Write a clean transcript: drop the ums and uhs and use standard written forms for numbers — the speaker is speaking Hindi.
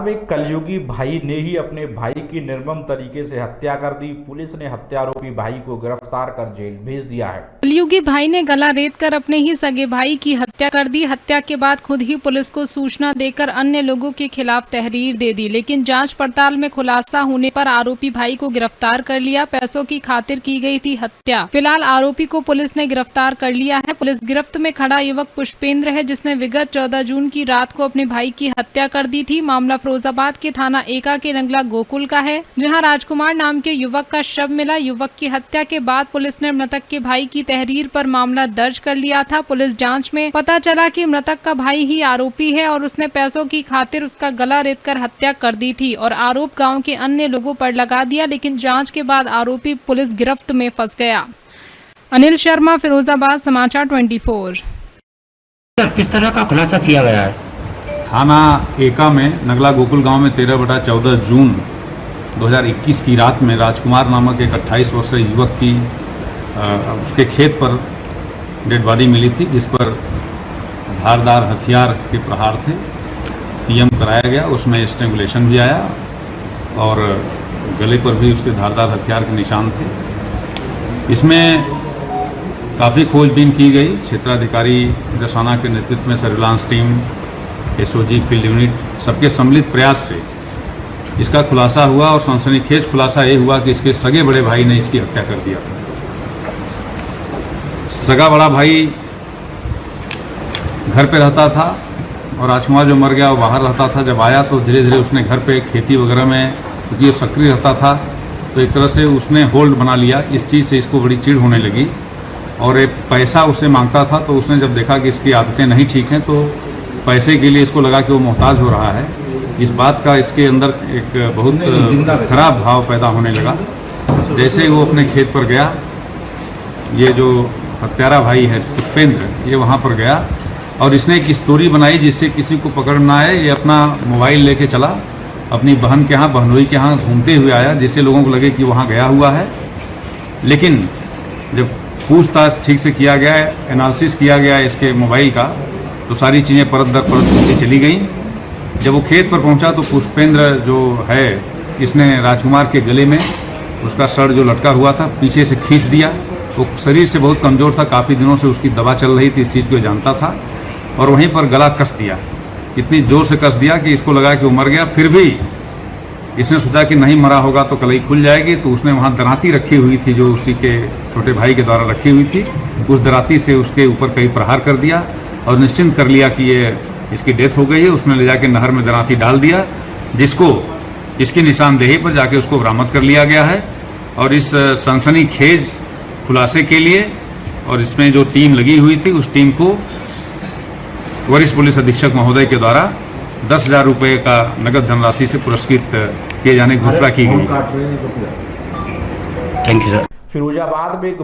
में कलयुगी भाई ने ही अपने भाई की निर्मम तरीके से हत्या कर दी। पुलिस ने हत्यारोपी भाई को गिरफ्तार कर जेल भेज दिया है। कलयुगी भाई ने गला रेत कर अपने ही सगे भाई की हत्या कर दी। हत्या के बाद खुद ही पुलिस को सूचना देकर अन्य लोगों के खिलाफ तहरीर दे दी, लेकिन जांच पड़ताल में खुलासा होने पर आरोपी भाई को गिरफ्तार कर लिया। पैसों की खातिर की गई थी हत्या। फिलहाल आरोपी को पुलिस ने गिरफ्तार कर लिया है। पुलिस गिरफ्त में खड़ा युवक पुष्पेंद्र है, जिसने विगत 14 जून की रात को अपने भाई की हत्या कर दी थी। मामला फिरोजाबाद के थाना एका के नंगला गोकुल का है, जहां राजकुमार नाम के युवक का शव मिला। युवक की हत्या के बाद पुलिस ने मृतक के भाई की तहरीर पर मामला दर्ज कर लिया था। पुलिस जांच में पता चला कि मृतक का भाई ही आरोपी है और उसने पैसों की खातिर उसका गला रेत कर हत्या कर दी थी और आरोप गांव के अन्य लोगों पर लगा दिया, लेकिन जांच के बाद आरोपी पुलिस गिरफ्त में फंस गया। अनिल शर्मा, फिरोजाबाद समाचार 24। किस तरह का खुलासा किया गया है? थाना एका में नगला गोकुल गांव में 13/14 जून 2021 की रात में राजकुमार नामक एक 28 वर्षीय युवक की उसके खेत पर डेड बॉडी मिली थी, जिस पर धारदार हथियार के प्रहार थे। पीएम कराया गया, उसमें स्ट्रैंगुलेशन भी आया और गले पर भी उसके धारदार हथियार के निशान थे। इसमें काफ़ी खोजबीन की गई। क्षेत्राधिकारी जसाना के नेतृत्व में surveillance team, SOG, field unit, सबके सम्मिलित प्रयास से इसका खुलासा हुआ और सनसनीखेज खुलासा ये हुआ कि इसके सगे बड़े भाई ने इसकी हत्या कर दिया। सगा बड़ा भाई घर पे रहता था और राजकुमार जो मर गया वो बाहर रहता था। जब आया तो धीरे धीरे उसने घर पे खेती वगैरह में, क्योंकि वो सक्रिय रहता था, तो एक तरह से उसने होल्ड बना लिया। इस चीज़ से इसको बड़ी चिढ़ होने लगी और एक पैसा उससे मांगता था। तो उसने जब देखा कि इसकी आदतें नहीं ठीक हैं तो पैसे के लिए इसको लगा कि वो मोहताज हो रहा है। इस बात का इसके अंदर एक बहुत खराब भाव पैदा होने लगा। जैसे ही वो अपने खेत पर गया, ये जो हत्यारा भाई है पुष्पेंद्र, ये वहाँ पर गया और इसने एक स्टोरी बनाई जिससे किसी को पकड़ ना आए। ये अपना मोबाइल लेके चला, अपनी बहन के यहाँ, बहनोई के यहाँ घूमते हुए आया, जिससे लोगों को लगे कि वहाँ गया हुआ है। लेकिन जब पूछताछ ठीक से किया गया, एनालिसिस किया गया इसके मोबाइल का, तो सारी चीज़ें परत दर परत होती चली गई। जब वो खेत पर पहुंचा तो पुष्पेंद्र जो है, इसने राजकुमार के गले में उसका सर जो लटका हुआ था पीछे से खींच दिया। वो शरीर से बहुत कमज़ोर था, काफ़ी दिनों से उसकी दवा चल रही थी, इस चीज़ को जानता था, और वहीं पर गला कस दिया। इतनी ज़ोर से कस दिया कि इसको लगा कि वो मर गया। फिर भी इसने सोचा कि नहीं मरा होगा तो कलाई खुल जाएगी, तो उसने वहाँ दराती रखी हुई थी जो उसी के छोटे भाई के द्वारा रखी हुई थी। उस दराती से उसके ऊपर कई प्रहार कर दिया और निश्चिंत कर लिया कि ये इसकी डेथ हो गई है। उसने ले जाके नहर में दराती डाल दिया, जिसको इसकी निशानदेही पर जाके उसको बरामद कर लिया गया है। और इस सनसनीखेज खुलासे के लिए और इसमें जो टीम लगी हुई थी, उस टीम को वरिष्ठ पुलिस अधीक्षक महोदय के द्वारा 10,000 रुपये का नगद धनराशि से पुरस्कृत किए जाने की घोषणा की गई। Thank you sir. फिरोजाबाद में एक